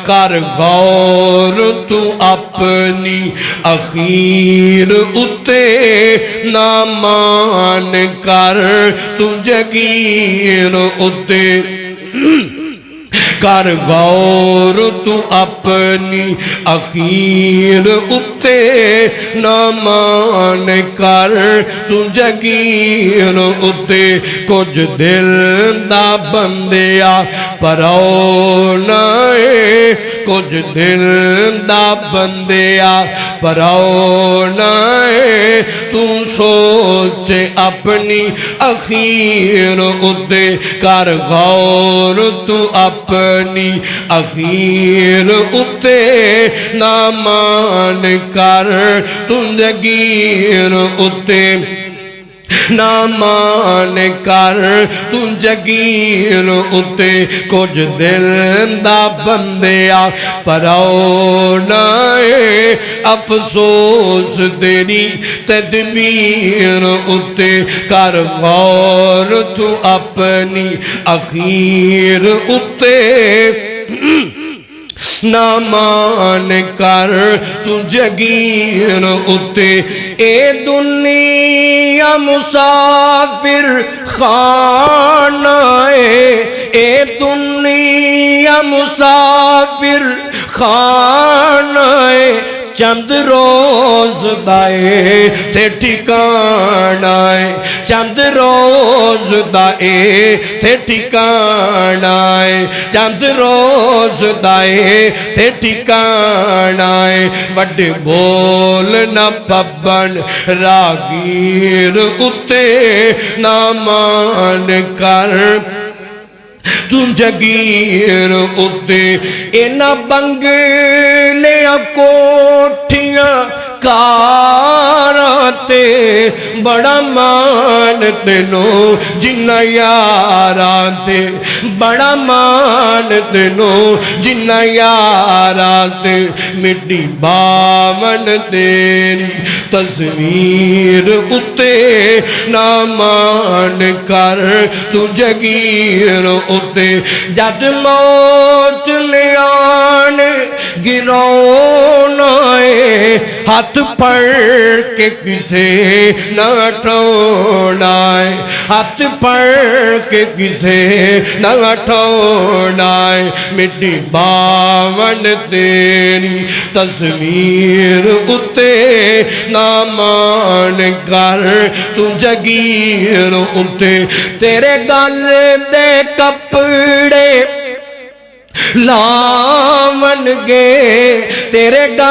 کر غور تو اپنی اخیر اتے نہ مان کر تو جگیر اتے کر غور تو اپنی اخیر اتے نہ مان کر تو جگیر اتے کچھ دل دا بندیا پراؤنائے کچھ دل دا بندیا پراؤنائے تو سوچ اپنی اخیر اتے کر غور تو اپنی اخیر اتے نہ مان کر تو جگیر اتے نہ مان کر تو جگیر اتے کچھ دل دا بندیا پراؤنائے افسوس تیری تدبیر اتے کر غور تو اپنی اخیر اتے نہ مان کر تو جگیر اتے اے دنیا مسافر خانہ اے دنیا مسافر خانہ چند روز دائے تھے ٹھکانہ چند روز دائے تھے ٹھکانہ چند روز دائے تھے ٹھکانہ وڈ بول نہ پبن راگیر اتے نہ مان کر تو جگیر اتے اینا بنگلیاں کوٹھیاں کاراتے بڑا مانتے نو جنہ یاراتے بڑا مانتے نو جنہ یاراتے مٹی باون تیری تصویر اتے نہ مان کر تو جگیر اتے جد موت نے آن گرونا ہاتھ پڑ کے کسے نہ ٹھونا ہاتھ پڑ کے کسے نہ ٹھونا مٹی باون تیری تصویر اتے نہ مان کر تو جگیر اتے تیرے گل دے کپڑے لاون گے تیرے گل